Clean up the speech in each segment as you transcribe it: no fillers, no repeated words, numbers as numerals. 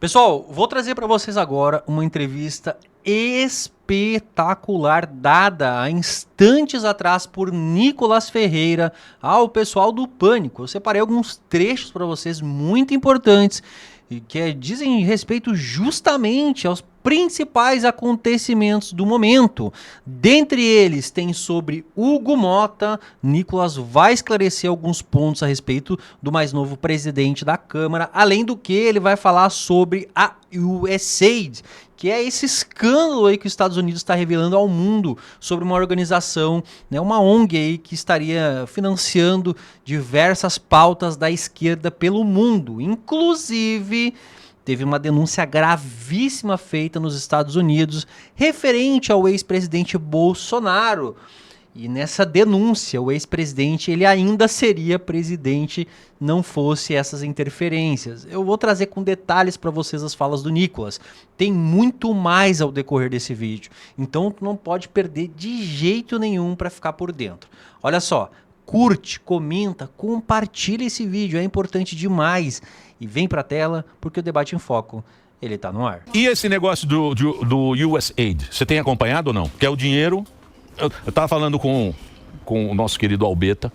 Pessoal, vou trazer para vocês agora uma entrevista espetacular dada há instantes atrás por Nicolas Ferreira ao pessoal do Pânico. Eu separei alguns trechos para vocês muito importantes e que dizem respeito justamente aos principais acontecimentos do momento. Dentre eles tem sobre Hugo Mota. Nicolas vai esclarecer alguns pontos a respeito do mais novo presidente da Câmara, além do que ele vai falar sobre a USAID, que é esse escândalo aí que os Estados Unidos está revelando ao mundo sobre uma organização, né, uma ONG aí que estaria financiando diversas pautas da esquerda pelo mundo. Inclusive, teve uma denúncia gravíssima feita nos Estados Unidos referente ao ex-presidente Bolsonaro. E nessa denúncia, o ex-presidente ele ainda seria presidente não fosse essas interferências. Eu vou trazer com detalhes para vocês as falas do Nicolas. Tem muito mais ao decorrer desse vídeo, então tu não pode perder de jeito nenhum para ficar por dentro. Olha só, curte, comenta, compartilha esse vídeo, é importante demais. E vem pra tela, porque o Debate em Foco, ele tá no ar. E esse negócio do USAID, você tem acompanhado ou não? Que é o dinheiro... Eu tava falando com o nosso querido Albeta,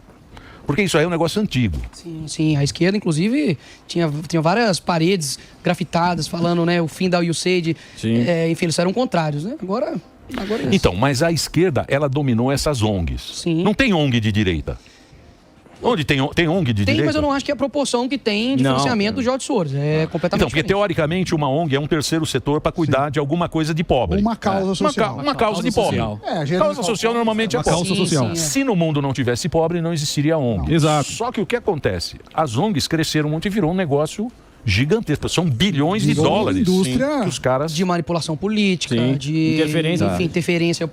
porque isso aí é um negócio antigo. Sim, a esquerda, inclusive, tinha várias paredes grafitadas falando, né, o fim da USAID. Enfim, eles eram contrários, né? Agora é isso. Então, mas a esquerda, ela dominou essas ONGs. Sim. Não tem ONG de direita. Onde tem ONG de direita? Tem, mas eu não acho que é a proporção que tem de financiamento do George Soros. É completamente Então, porque diferente. teoricamente uma ONG é um terceiro setor para cuidar de alguma coisa de pobre. Uma causa social. Uma causa de pobre. Causa social normalmente é pobre. Causa social. Se no mundo não tivesse pobre, não existiria ONG. Exato. Só que o que acontece? As ONGs cresceram muito e virou um negócio gigantesco. São bilhões de dólares indústria que os caras... De manipulação política, de interferência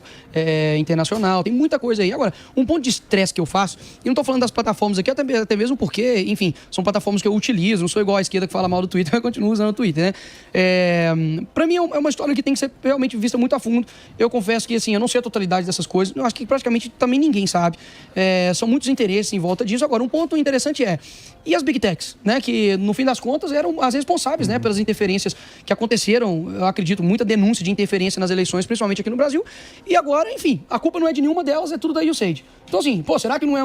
internacional, tem muita coisa aí. Agora, um ponto de estresse que eu faço, e não estou falando das plataformas aqui, até mesmo porque, enfim, são plataformas que eu utilizo, não sou igual à esquerda que fala mal do Twitter, mas continuo usando o Twitter, né? Para mim é uma história que tem que ser realmente vista muito a fundo. Eu confesso que, assim, eu não sei a totalidade dessas coisas, eu acho que praticamente também ninguém sabe. São muitos interesses em volta disso. Agora, um ponto interessante e as Big Techs, né? Que, no fim das contas, eram as responsáveis, né, pelas interferências que aconteceram, eu acredito, muita denúncia de interferência nas eleições, principalmente aqui no Brasil. E agora, enfim, a culpa não é de nenhuma delas, é tudo da USAID. Então, assim, será que não é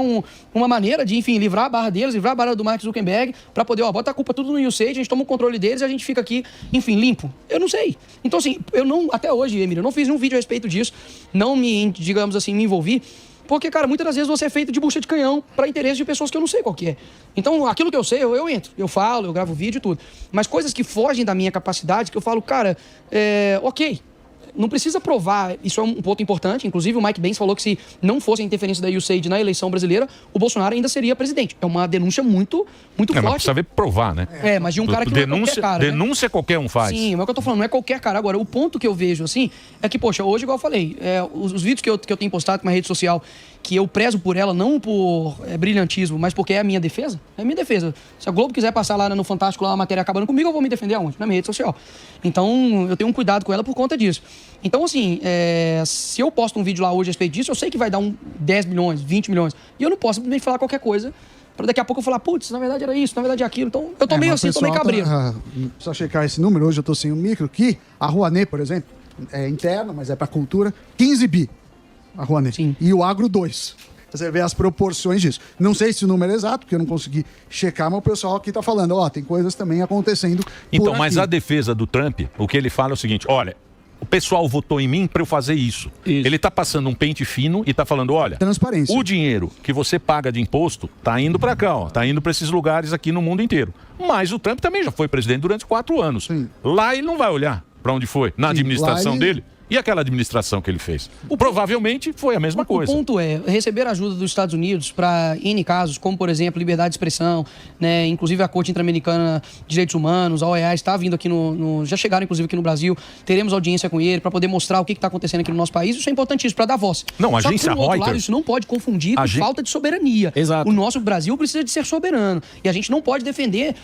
uma maneira de, enfim, livrar a barra deles, livrar a barra do Mark Zuckerberg, para poder, bota a culpa tudo no USAID, a gente toma o controle deles e a gente fica aqui, enfim, limpo? Eu não sei. Então, assim, até hoje, Emílio, eu não fiz um vídeo a respeito disso, não me, digamos assim, me envolvi. Porque, cara, muitas das vezes você é feito de bucha de canhão para interesse de pessoas que eu não sei qual que é. Então, aquilo que eu sei, eu entro, eu falo, eu gravo vídeo e tudo. Mas coisas que fogem da minha capacidade, que eu falo, cara, ok, não precisa provar, isso é um ponto importante. Inclusive, o Mike Pence falou que se não fosse a interferência da USAID na eleição brasileira, o Bolsonaro ainda seria presidente. É uma denúncia muito forte. Mas precisa ver provar, né? Mas de um cara que não é qualquer cara, né? Denúncia qualquer um faz. Sim, mas é o que eu tô falando, não é qualquer cara. Agora, o ponto que eu vejo, assim, é que, poxa, hoje, igual eu falei, os vídeos que eu tenho postado com uma rede social, que eu prezo por ela, não por brilhantismo, mas porque é a minha defesa, é a minha defesa. Se a Globo quiser passar lá no Fantástico, lá a matéria acabando comigo, eu vou me defender aonde? Na minha rede social. Então, eu tenho um cuidado com ela por conta disso. Então, assim, se eu posto um vídeo lá hoje a respeito disso, eu sei que vai dar 10 milhões, 20 milhões. E eu não posso simplesmente falar qualquer coisa, para daqui a pouco eu falar, putz, na verdade era isso, na verdade é aquilo. Então, eu tô meio assim, tô meio cabreiro. Só checar esse número, hoje eu tô sem o micro aqui. A Rouanet, por exemplo, é interna, mas é para cultura, 15 bi. A Rouanet. Sim. E o Agro, 2. Você vê as proporções disso. Não sei se o número é exato, porque eu não consegui checar, mas o pessoal aqui tá falando, tem coisas também acontecendo. Então, mas a defesa do Trump, o que ele fala é o seguinte, olha, o pessoal votou em mim para eu fazer isso. Ele tá passando um pente fino e tá falando, olha, transparência. O dinheiro que você paga de imposto tá indo para cá, tá indo para esses lugares aqui no mundo inteiro. Mas o Trump também já foi presidente durante 4 anos. Sim. Lá ele não vai olhar para onde foi, na administração dele. E aquela administração que ele fez? Provavelmente foi a mesma coisa. O ponto é receber ajuda dos Estados Unidos para N casos, como, por exemplo, liberdade de expressão, né? Inclusive a Corte Interamericana de Direitos Humanos, a OEA está vindo aqui já chegaram, inclusive, aqui no Brasil. Teremos audiência com ele para poder mostrar o que está acontecendo aqui no nosso país. Isso é importantíssimo para dar voz. Não, a agência Reuters... isso não pode confundir com falta de soberania. Exato. O nosso Brasil precisa de ser soberano. E a gente não pode depender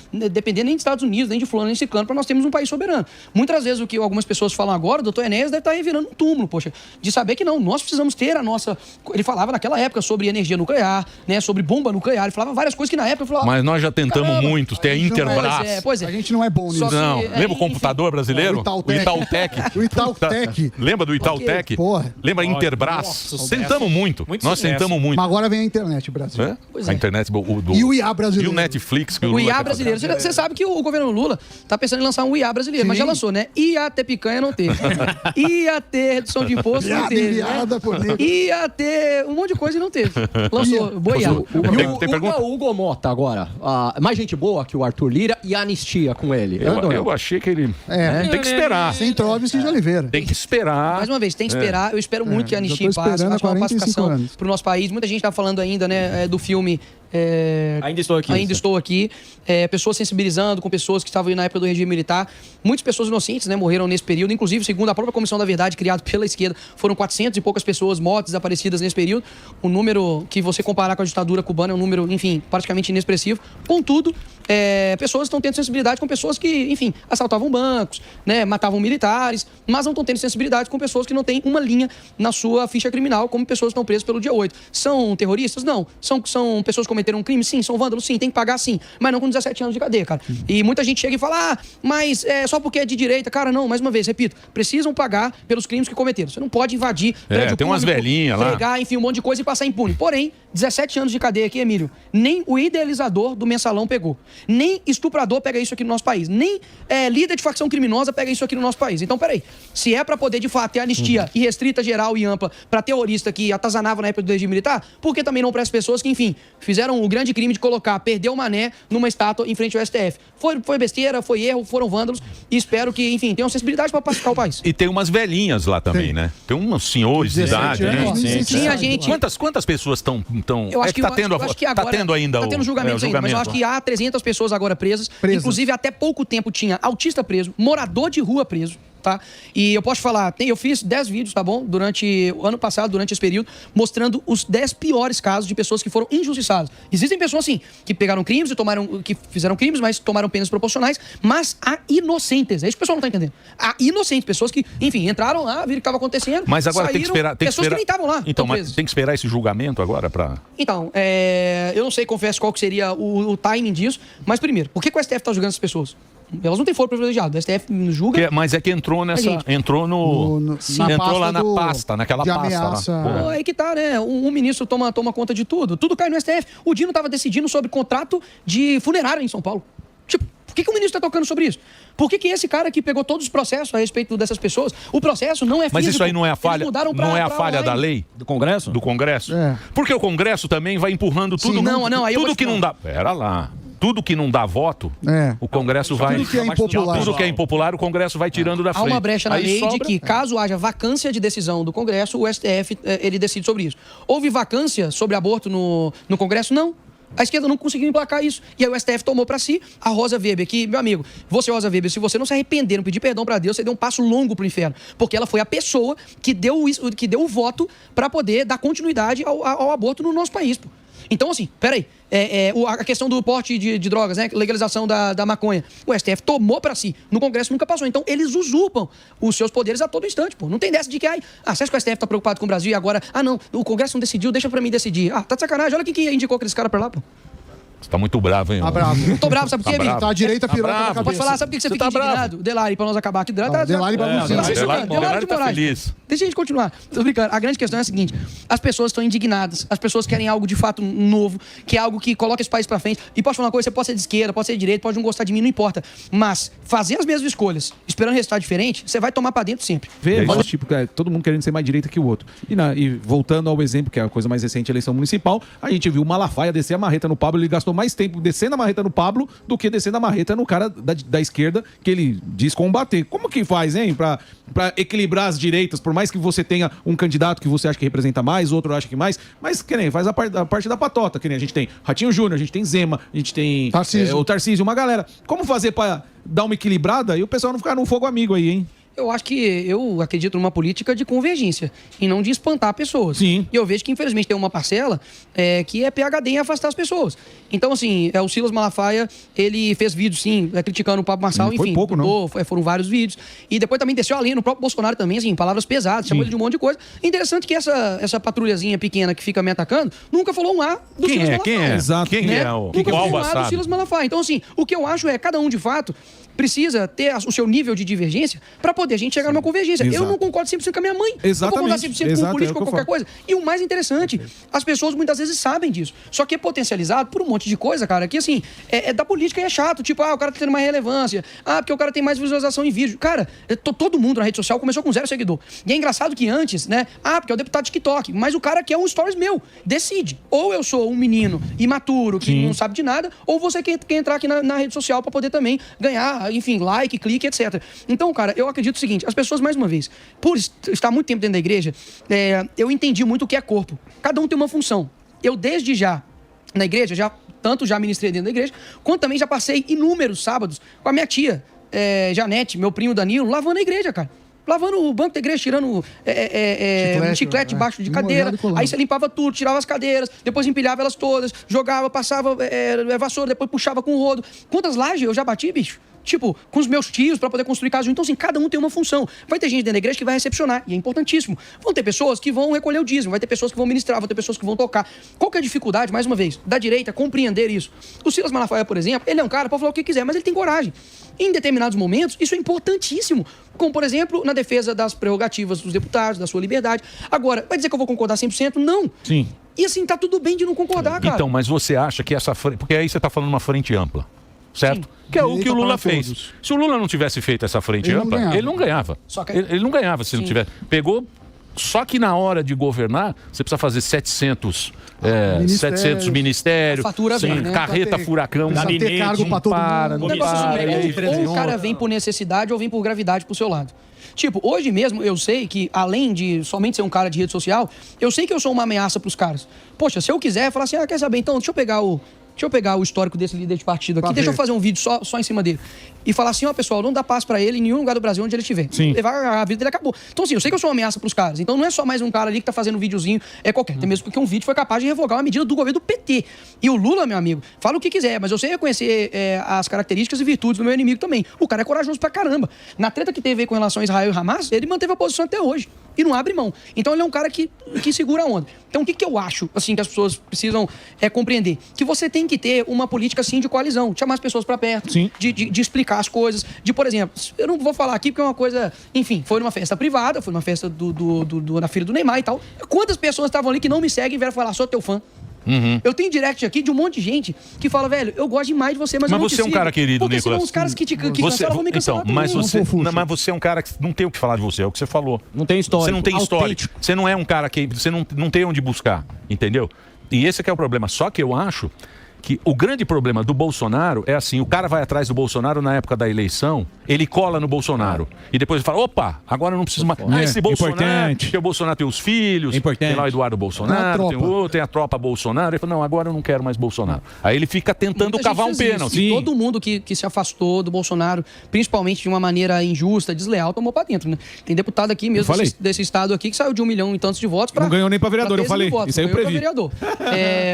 nem dos Estados Unidos, nem de fulano, nem de ciclano, para nós termos um país soberano. Muitas vezes o que algumas pessoas falam agora, o doutor Enéas deve estar vai virando um túmulo, poxa, de saber que não, nós precisamos ter a nossa... Ele falava naquela época sobre energia nuclear, né, sobre bomba nuclear, ele falava várias coisas que na época eu falava... Mas nós já tentamos muito, ter a Interbras. Pois é. A gente não é bom nisso. Não, lembra o computador brasileiro? O Itautec. O Itautec. Lembra do Itautec? Porra. Lembra a Interbras? Tentamos muito. Nós tentamos muito. Mas agora vem a internet brasileira. A internet E o IA brasileiro. E o Netflix. Que o IA brasileiro. Você sabe que o governo Lula tá pensando em lançar um IA brasileiro, mas já lançou, né? Ia ter picanha, não teve. Ia ter redução de imposto, não teve. Ia ter um monte de coisa e não teve. Lançou. Boa IA. O Hugo Mota agora. Mais gente boa que o Arthur Lira e a anistia com ele. Eu achei que ele... Tem que esperar. Sem Troves e de Oliveira. Tem que esperar. Mais uma vez, tem que esperar. Eu espero muito que a anistia passe. Faça uma pacificação pro nosso país. Muita gente tá falando ainda, né, do filme... Ainda estou aqui. Ainda estou aqui. Pessoas sensibilizando com pessoas que estavam aí na época do regime militar. Muitas pessoas inocentes, né, morreram nesse período. Inclusive, segundo a própria Comissão da Verdade, criada pela esquerda, foram 400 e poucas pessoas mortas, desaparecidas nesse período. Um número que você comparar com a ditadura cubana é um número, enfim, praticamente inexpressivo. Contudo, pessoas estão tendo sensibilidade com pessoas que, enfim, assaltavam bancos, né, matavam militares, mas não estão tendo sensibilidade com pessoas que não têm uma linha na sua ficha criminal, como pessoas que estão presas pelo dia 8. São terroristas? Não. São pessoas que cometeram um crime? Sim. São vândalos? Sim. Tem que pagar? Sim. Mas não com 17 anos de cadeia, cara. E muita gente chega e fala, mas só porque é de direita. Cara, não, mais uma vez, repito, precisam pagar pelos crimes que cometeram. Você não pode invadir prédio tem umas velhinhas lá. Pegar, enfim, um monte de coisa e passar impune. Porém, 17 anos de cadeia aqui, Emílio, nem o idealizador do mensalão pegou. Nem estuprador pega isso aqui no nosso país. Nem líder de facção criminosa pega isso aqui no nosso país. Então, peraí. Se é pra poder, de fato, ter anistia irrestrita, geral e ampla pra terrorista que atazanava na época do regime militar, por que também não para as pessoas que, enfim, fizeram o grande crime de colocar, perder o Mané numa estátua em frente ao STF? Foi besteira, foi erro, foram vândalos e espero que, enfim, tenham sensibilidade pra pacificar o país. E tem umas velhinhas lá também, né? Tem uns senhores de idade, né? Tinha gente... Quantas pessoas estão... Eu acho que agora, tá tendo ainda tá tendo julgamento ainda, mas eu acho que há 300 pessoas agora presas. Inclusive, até pouco tempo tinha autista preso, morador de rua preso. Tá? E eu posso falar, eu fiz 10 vídeos, tá bom? Durante o ano passado, durante esse período, mostrando os 10 piores casos de pessoas que foram injustiçadas. Existem pessoas, assim, que pegaram crimes que fizeram crimes, mas tomaram penas proporcionais, mas há inocentes. É isso que o pessoal não tá entendendo. Há inocentes, pessoas que, enfim, entraram lá, viram o que estava acontecendo. Mas agora saíram, tem que esperar. Pessoas que nem estavam lá. Então, mas tem que esperar esse julgamento agora pra. Então, eu não sei, confesso, qual que seria o timing disso, mas primeiro, por que o STF tá julgando essas pessoas? Elas não têm foro privilegiado. O STF julga. Mas é que entrou nessa. Entrou entrou lá na pasta, naquela pasta lá. Aí que tá, né? Um ministro toma conta de tudo. Tudo cai no STF. O Dino tava decidindo sobre contrato de funerária em São Paulo. Tipo, por que o ministro tá tocando sobre isso? Por que esse cara que pegou todos os processos a respeito dessas pessoas, o processo não é físico? Mas isso aí não é a falha, não é a falha da lei? Do Congresso? Do Congresso? Porque o Congresso também vai empurrando tudo. Sim, tudo que não dá. Pera lá. Tudo que não dá voto, o Congresso vai... Tudo que é impopular. Tudo que é impopular, o Congresso vai tirando da frente. Há uma brecha na lei de que, caso haja vacância de decisão do Congresso, o STF ele decide sobre isso. Houve vacância sobre aborto no Congresso? Não. A esquerda não conseguiu emplacar isso. E aí o STF tomou pra si a Rosa Weber, que, meu amigo, você, Rosa Weber, se você não se arrepender, não pedir perdão pra Deus, você deu um passo longo pro inferno. Porque ela foi a pessoa que deu o voto pra poder dar continuidade ao aborto no nosso país, pô. Então, assim, peraí, a questão do porte de drogas, né, legalização da maconha, o STF tomou pra si, no Congresso nunca passou. Então, eles usurpam os seus poderes a todo instante, pô. Não tem dessa de que, você acha que o STF tá preocupado com o Brasil e agora, não, o Congresso não decidiu, deixa pra mim decidir. Tá de sacanagem, olha quem indicou aqueles caras pra lá, pô. Você tá muito bravo, hein? Tá bravo. Tô bravo, sabe por quê, Emílio? Tá a direita piroca na cabeça. Pode falar, sabe por que você fica indignado? Delari, pra nós acabar aqui. Delari pra Delari tá feliz. Deixa a gente continuar. Tô brincando. A grande questão é a seguinte. As pessoas estão indignadas. As pessoas querem algo de fato novo, que é algo que coloca esse país pra frente. E posso falar uma coisa, você pode ser de esquerda, pode ser de direita, pode não gostar de mim, não importa. Mas fazer as mesmas escolhas, esperando resultado diferente, você vai tomar pra dentro sempre. Todo mundo querendo ser mais direita que o outro. E voltando ao exemplo, que é a coisa mais recente, a eleição municipal, a gente viu o Malafaia descer a marreta no Pablo, ele gastou mais tempo descendo a marreta no Pablo do que descendo a marreta no cara da esquerda que ele diz combater. Como que faz, hein? Pra equilibrar as direitas, por mais que você tenha um candidato que você acha que representa mais, outro acha que mais, mas que nem faz a parte da patota, que nem a gente tem Ratinho Júnior, a gente tem Zema, a gente tem o Tarcísio, uma galera. Como fazer pra dar uma equilibrada e o pessoal não ficar num fogo amigo aí, hein? Eu acho que eu acredito numa política de convergência e não de espantar pessoas. Sim. E eu vejo que, infelizmente, tem uma parcela que é PhD em afastar as pessoas. Então, assim, o Silas Malafaia, ele fez vídeos, sim, criticando o Pablo Marçal, não foi pouco, não. Foram vários vídeos. E depois também desceu ali no próprio Bolsonaro também, assim, palavras pesadas, chamou ele de um monte de coisa. Interessante que essa patrulhazinha pequena que fica me atacando nunca falou um A do Silas Malafaia. Quem é? Exato. Quem Né? é o Nunca falou um A do Albaçado? Silas Malafaia. Então, assim, o que eu acho é cada um, de fato, precisa ter o seu nível de divergência para poder a gente chegar numa convergência. Exato. Eu não concordo 100% com a minha mãe. Exatamente. Eu vou concordar 100% com Exato, um político é o ou que eu qualquer coisa. E o mais interessante, as pessoas muitas vezes sabem disso. Só que é potencializado por um monte de coisa, cara, que assim, é da política e é chato. Tipo, o cara tá tendo mais relevância. Porque o cara tem mais visualização em vídeo. Cara, todo mundo na rede social começou com 0 seguidor. E é engraçado que antes, né? Porque é o deputado TikTok. Mas o cara quer um stories meu. Decide. Ou eu sou um menino imaturo que não sabe de nada, ou você quer entrar aqui na rede social para poder também ganhar, enfim, like, clique, etc. Então, cara, eu acredito o seguinte, as pessoas, mais uma vez, por estar muito tempo dentro da igreja, eu entendi muito o que é corpo. Cada um tem uma função. Eu, desde já, na igreja, tanto já ministrei dentro da igreja, quanto também já passei inúmeros sábados com a minha tia, Janete, meu primo Danilo, lavando a igreja, cara. Lavando o banco da igreja, tirando chiclete debaixo de cadeira. Aí você limpava tudo, tirava as cadeiras, depois empilhava elas todas, jogava, passava vassoura, depois puxava com o rodo. Quantas lajes eu já bati, bicho? Tipo, com os meus tios para poder construir casa. Então, assim, cada um tem uma função. Vai ter gente dentro da igreja que vai recepcionar, e é importantíssimo. Vão ter pessoas que vão recolher o dízimo, vai ter pessoas que vão ministrar, vão ter pessoas que vão tocar. Qual que é a dificuldade, mais uma vez, da direita compreender isso? O Silas Malafaia, por exemplo, ele é um cara, pode falar o que quiser, mas ele tem coragem. Em determinados momentos, isso é importantíssimo. Como, por exemplo, na defesa das prerrogativas dos deputados, da sua liberdade. Agora, vai dizer que eu vou concordar 100%? Não. Sim. E assim, tá tudo bem de não concordar, cara. Então, mas você acha que essa frente... Porque aí você está falando uma frente ampla, certo? Sim. Que é o que o Lula fez. Se o Lula não tivesse feito essa frente ampla, ele não ganhava. Ele não ganhava se não tivesse. Pegou... Só que na hora de governar, você precisa fazer 700 ministérios, fatura vem, né? carreta furacão, ter cargo pra todo mundo. Ou o cara vem por necessidade ou vem por gravidade pro seu lado. Tipo, hoje mesmo eu sei que, além de somente ser um cara de rede social, eu sei que eu sou uma ameaça pros caras. Poxa, se eu quiser falar assim, quer saber, então, deixa eu pegar o histórico desse líder de partido aqui, deixa eu fazer um vídeo só em cima dele. E falar assim, pessoal, não dá paz pra ele em nenhum lugar do Brasil onde ele estiver. A vida dele acabou. Então, assim, eu sei que eu sou uma ameaça pros caras. Então, não é só mais um cara ali que tá fazendo um videozinho qualquer. Até mesmo porque um vídeo foi capaz de revogar uma medida do governo do PT. E o Lula, meu amigo, fala o que quiser, mas eu sei reconhecer as características e virtudes do meu inimigo também. O cara é corajoso pra caramba. Na treta que teve com relação a Israel e Hamas, ele manteve a posição até hoje. E não abre mão. Então, ele é um cara que segura a onda. Então, o que eu acho, assim, que as pessoas precisam compreender? Que você tem que ter uma política, assim, de coalizão. De chamar as pessoas pra perto. De explicar as coisas. Por exemplo, eu não vou falar aqui porque é uma coisa... Enfim, foi numa festa privada, foi numa festa na filha do Neymar e tal. Quantas pessoas estavam ali que não me seguem e vieram falar, sou teu fã? Eu tenho direct aqui de um monte de gente que fala, velho, eu gosto demais de você, mas eu não te sigo. Você é um cara querido, porque Nicolas. Senão os caras que cancelaram vão me cancelar também. Mas você é um cara que não tem o que falar de você, é o que você falou. Não tem história. Você não tem história. Você não é um cara que... Você não tem onde buscar, entendeu? E esse é que é o problema. Só que eu acho que o grande problema do Bolsonaro é assim, o cara vai atrás do Bolsonaro na época da eleição, ele cola no Bolsonaro. E depois ele fala, opa, agora eu não preciso mais... esse Bolsonaro, porque o Bolsonaro tem os filhos, tem lá o Eduardo Bolsonaro, tem a tropa Bolsonaro. Ele fala, não, agora eu não quero mais Bolsonaro. Aí ele fica tentando cavar um pênalti. E todo mundo que se afastou do Bolsonaro, principalmente de uma maneira injusta, desleal, tomou pra dentro, né? Tem deputado aqui mesmo desse estado aqui que saiu de 1 milhão e tantos de votos pra... Não ganhou nem pra vereador, eu falei. Isso aí eu previ.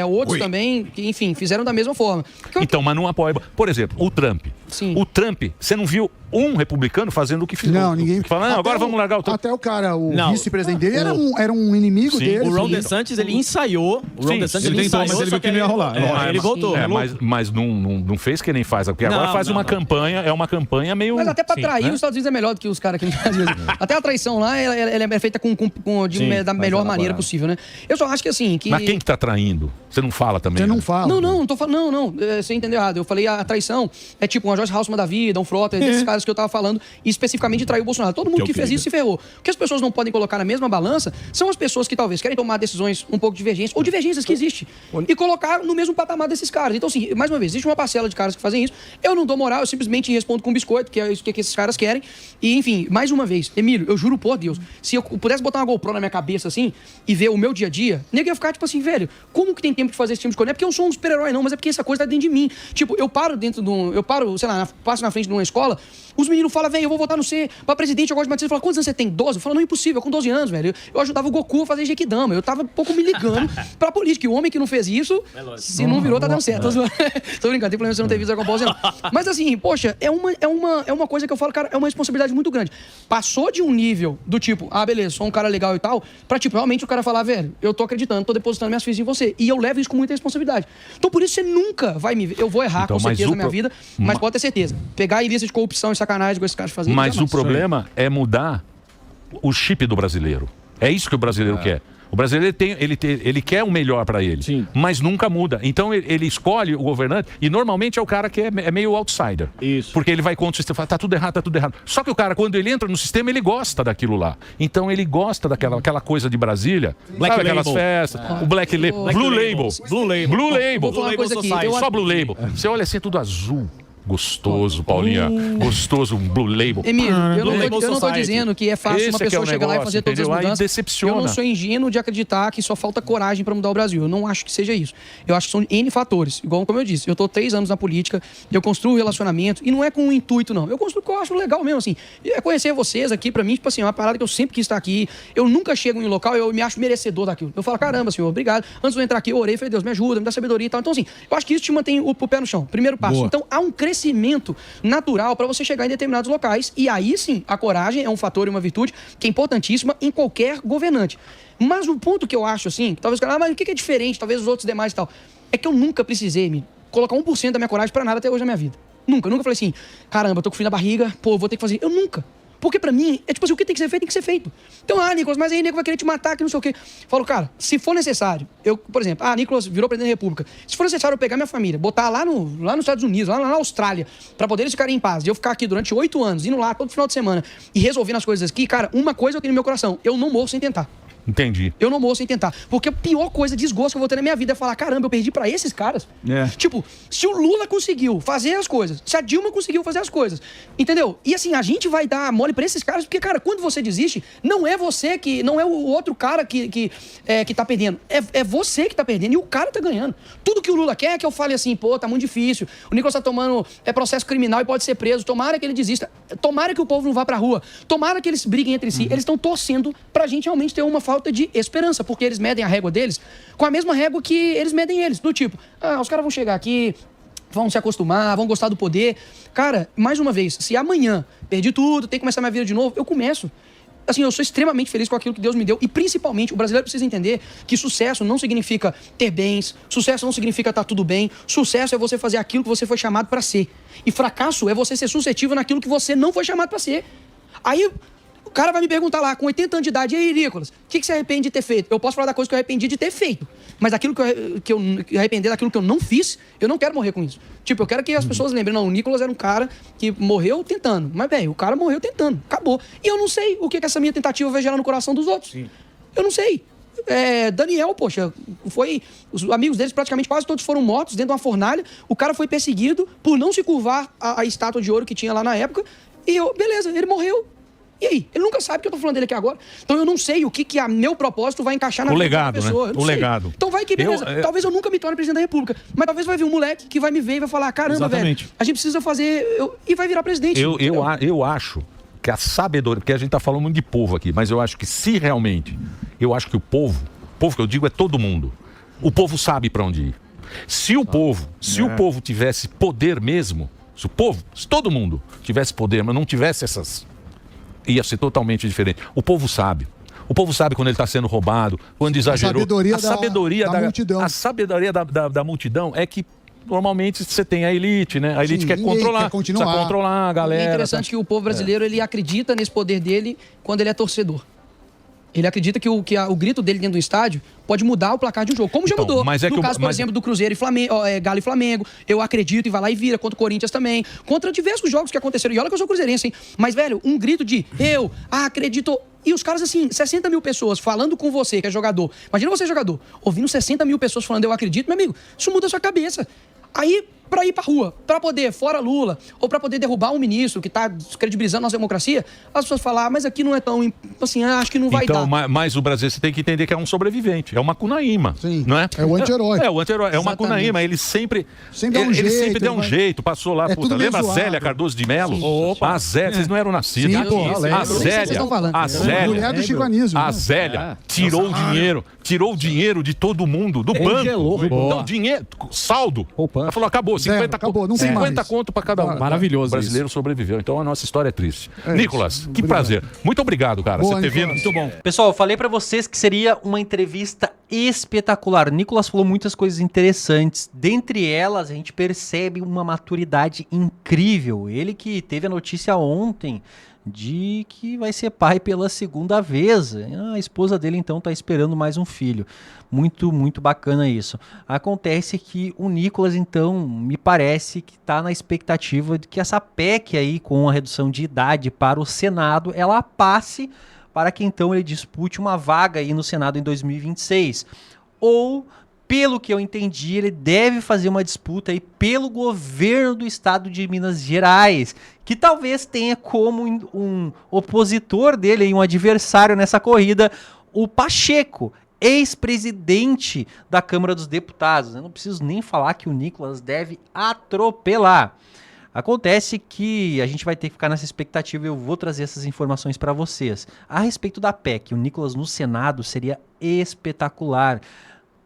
Outros também, que, enfim, fizeram da mesma forma. Então, mas não apoia. Por exemplo, o Trump. Sim. O Trump, você não viu um republicano fazendo o que fez? Não, ninguém. Falando, agora vamos largar o Trump. Até o cara, o vice-presidente dele era um inimigo dele. O Ron DeSantis, ele ensaiou. O Ron DeSantis, ele ensaiou, mas ele viu que não ia rolar. Ele voltou. Mas não fez que nem faz. Porque agora faz uma campanha, é uma campanha meio... Mas até pra trair, os Estados Unidos é melhor do que os caras aqui no Brasil. Até a traição lá, ela é feita da melhor maneira possível, né? Eu só acho que assim... Mas quem que tá traindo? Você não fala também? Você não fala. Não tô falando, não. Você entendeu errado. Eu falei a traição é tipo uma Joyce Haussmann da vida, um Frota, desses caras que eu tava falando, e especificamente traiu o Bolsonaro. Todo mundo que fez isso se ferrou. O que as pessoas não podem colocar na mesma balança são as pessoas que talvez querem tomar decisões um pouco divergentes, ou divergências que existem, e colocar no mesmo patamar desses caras. Então, assim, mais uma vez, existe uma parcela de caras que fazem isso. Eu não dou moral, eu simplesmente respondo com biscoito, que é isso que esses caras querem. E, enfim, mais uma vez, Emílio, eu juro por Deus, se eu pudesse botar uma GoPro na minha cabeça, assim, e ver o meu dia a dia, nego ia ficar tipo assim, velho, como que tem tempo de fazer esse tipo de coisa? Não é porque eu sou um super-herói, não, mas é porque essa coisa tá dentro de mim. Tipo, eu paro, sei lá, passo na frente de uma escola, os meninos falam, velho, eu vou votar no C pra presidente, eu gosto de bater. Eu falo, quantos anos você tem? 12? Eu falo, não, impossível, com 12 anos, velho. Eu ajudava o Goku a fazer Gequidama, eu tava um pouco me ligando pra política. E o homem que não fez isso, se não virou, tá dando certo. Tô brincando, tem problema você não ter visto Dragon Ball Z, não. Mas assim, poxa, é uma coisa que eu falo, cara, é uma responsabilidade muito grande. Passou de um nível do tipo, beleza, sou um cara legal e tal, pra tipo, realmente o cara falar, velho, eu tô acreditando, tô depositando minhas fichas em você. E eu levo isso com muita responsabilidade. Então por isso você nunca vai me ver. Eu vou errar, com certeza, na minha vida, mas pode ter certeza. Pegar a lista de corrupção e sacanagem com esses caras fazendo. Mas o problema é mudar o chip do brasileiro. É isso que o brasileiro quer. O brasileiro ele quer o melhor para ele, mas nunca muda. Então ele escolhe o governante e normalmente é o cara que é meio outsider. Isso. Porque ele vai contra o sistema, fala, tá tudo errado. Só que o cara, quando ele entra no sistema, ele gosta daquilo lá. Então ele gosta daquela coisa de Brasília, sabe, aquelas festas, o Black Label, Blue Label. Blue Label. Só Blue Label. Você olha assim, é tudo azul. Gostoso, Paulinha. Gostoso, um Blue Label. Emílio, eu não tô dizendo que é fácil uma pessoa chegar lá e fazer todas as mudanças. Decepciona. Eu não sou ingênuo de acreditar que só falta coragem pra mudar o Brasil. Eu não acho que seja isso. Eu acho que são N fatores. Igual como eu disse, eu tô 3 anos na política, eu construo relacionamento, e não é com um intuito, não. Eu construo porque eu acho legal mesmo, assim. É conhecer vocês aqui, pra mim, tipo assim, é uma parada que eu sempre quis estar aqui. Eu nunca chego em um local, eu me acho merecedor daquilo. Eu falo, caramba, senhor, obrigado. Antes de eu entrar aqui, eu orei, falei, Deus, me ajuda, me dá sabedoria e tal. Então, assim, eu acho que isso te mantém o pé no chão. Primeiro passo. Boa. Então, há um crescimento natural para você chegar em determinados locais. E aí sim, a coragem é um fator e uma virtude que é importantíssima em qualquer governante. Mas o ponto que eu acho assim, talvez, mas o que é diferente, talvez os outros demais e tal, é que eu nunca precisei me colocar 1% da minha coragem para nada até hoje na minha vida. Nunca falei assim, caramba, eu tô com frio na barriga, pô, vou ter que fazer. Eu nunca. Porque pra mim, é tipo assim, o que tem que ser feito, tem que ser feito. Então, Nicolas, mas aí o Nicolas vai querer te matar, que não sei o quê. Falo, cara, se for necessário, eu, por exemplo, Nicolas virou presidente da República. Se for necessário eu pegar minha família, botar lá nos Estados Unidos, lá na Austrália, pra poder eles ficarem em paz, e eu ficar aqui durante 8 anos, indo lá todo final de semana e resolvendo as coisas aqui, cara, uma coisa eu tenho no meu coração, eu não morro sem tentar. Entendi. Eu não morro sem tentar. Porque a pior coisa, desgosto que eu vou ter na minha vida é falar, caramba, eu perdi pra esses caras. Tipo, se o Lula conseguiu fazer as coisas, se a Dilma conseguiu fazer as coisas, entendeu? E assim, a gente vai dar mole pra esses caras, porque, cara, quando você desiste, não é você que, não é o outro cara que tá perdendo. É você que tá perdendo e o cara tá ganhando. Tudo que o Lula quer é que eu fale assim, pô, tá muito difícil. O Nicolas tá tomando processo criminal e pode ser preso. Tomara que ele desista. Tomara que o povo não vá pra rua. Tomara que eles briguem entre si. Eles estão torcendo pra gente realmente ter uma falta de esperança, porque eles medem a régua deles com a mesma régua que eles medem eles. Do tipo, os caras vão chegar aqui, vão se acostumar, vão gostar do poder. Cara, mais uma vez, se amanhã perdi tudo, tem que começar minha vida de novo, eu começo. Assim, eu sou extremamente feliz com aquilo que Deus me deu e, principalmente, o brasileiro precisa entender que sucesso não significa ter bens, sucesso não significa estar tudo bem, sucesso é você fazer aquilo que você foi chamado para ser. E fracasso é você ser suscetível naquilo que você não foi chamado para ser. Aí o cara vai me perguntar lá, com 80 anos de idade, e aí, Nicolas, o que você arrepende de ter feito? Eu posso falar da coisa que eu arrependi de ter feito, mas aquilo que eu arrependi daquilo que eu não fiz, eu não quero morrer com isso. Tipo, eu quero que as pessoas lembrem, não, o Nicolas era um cara que morreu tentando, mas, velho, o cara morreu tentando, acabou. E eu não sei o que essa minha tentativa vai gerar no coração dos outros. Sim. Eu não sei. Daniel, poxa, os amigos deles praticamente quase todos foram mortos dentro de uma fornalha, o cara foi perseguido por não se curvar a estátua de ouro que tinha lá na época, e beleza, ele morreu. E aí? Ele nunca sabe que eu tô falando dele aqui agora. Então eu não sei o que meu propósito vai encaixar na vida da pessoa. Né? O legado. Então vai que beleza. Talvez eu nunca me torne presidente da República, mas talvez vai vir um moleque que vai me ver e vai falar, caramba, exatamente, velho, a gente precisa fazer... E vai virar presidente. Eu acho que a sabedoria... Porque a gente tá falando muito de povo aqui, mas eu acho que se realmente... Eu acho que o povo que eu digo é todo mundo. O povo sabe para onde ir. Se o povo tivesse poder mesmo, se todo mundo tivesse poder, mas não tivesse essas... ia ser totalmente diferente. O povo sabe. O povo sabe quando ele está sendo roubado, quando exagerou. A sabedoria da multidão é que normalmente você tem a elite, né? A elite quer controlar. Precisa controlar a galera. É interessante que o povo brasileiro ele acredita nesse poder dele quando ele é torcedor. Ele acredita que o grito dele dentro do estádio pode mudar o placar de um jogo. Como já mudou. No caso, por exemplo, do Cruzeiro e Flamengo, Galo e Flamengo. Eu acredito e vai lá e vira. Contra o Corinthians também. Contra diversos jogos que aconteceram. E olha que eu sou cruzeirense, hein? Mas, velho, um grito de eu acredito... E os caras, assim, 60 mil pessoas falando com você, que é jogador. Imagina você, jogador, ouvindo 60 mil pessoas falando eu acredito. Meu amigo, isso muda a sua cabeça. Aí, para ir para rua, para poder, fora Lula, ou para poder derrubar um ministro que está descredibilizando a nossa democracia, as pessoas falam, mas aqui não é tão, assim, acho que não vai dar. Então, mas o Brasil, você tem que entender que é um sobrevivente, é uma Cunaíma, Sim, não é? é o anti-herói. É o anti-herói, é uma Cunaíma, ele sempre dá um ele jeito, sempre deu um jeito, passou lá, É puta, tudo meio lembra a zoado. Zélia Cardoso de Mello? Opa. A Zélia, vocês não eram nascidos. Sim, pô, a Zélia, Mulher do chicanismo. a Zélia tirou o dinheiro de todo mundo, do Congelou. banco. Boa. Não, dinheiro, saldo. Poupança. Ela falou, acabou, 50 acabou, não tem 50 mais. conto pra cada um. Maravilhoso O brasileiro sobreviveu, então a nossa história é triste. É Nicolas, isso. que Obrigado. prazer. Muito obrigado, cara, Boa, você ter vindo. Nicolas. Muito bom. Pessoal, eu falei pra vocês que seria uma entrevista espetacular. O Nicolas falou muitas coisas interessantes. Dentre elas, a gente percebe uma maturidade incrível. Ele que teve a notícia ontem de que vai ser pai pela segunda vez. A esposa dele, então, tá esperando mais um filho. Muito, muito bacana isso. Acontece que o Nicolas, então, me parece que tá na expectativa de que essa PEC aí, com a redução de idade para o Senado, ela passe para que, então, ele dispute uma vaga aí no Senado em 2026. Ou, pelo que eu entendi, ele deve fazer uma disputa aí pelo governo do estado de Minas Gerais, que talvez tenha como um opositor dele, aí, um adversário nessa corrida, o Pacheco, ex-presidente da Câmara dos Deputados. Eu não preciso nem falar que o Nicolas deve atropelar. Acontece que a gente vai ter que ficar nessa expectativa e eu vou trazer essas informações para vocês. A respeito da PEC, o Nicolas no Senado seria espetacular.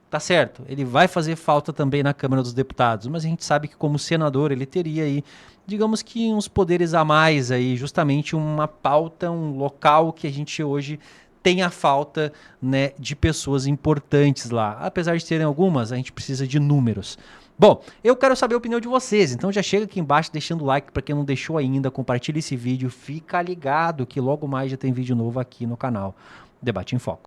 Tá certo, ele vai fazer falta também na Câmara dos Deputados, mas a gente sabe que como senador ele teria aí, digamos que uns poderes a mais aí, justamente uma pauta, um local que a gente hoje tem a falta, né, de pessoas importantes lá. Apesar de terem algumas, a gente precisa de números. Bom, eu quero saber a opinião de vocês, então já chega aqui embaixo deixando o like para quem não deixou ainda, compartilha esse vídeo, fica ligado que logo mais já tem vídeo novo aqui no canal Debate em Foco.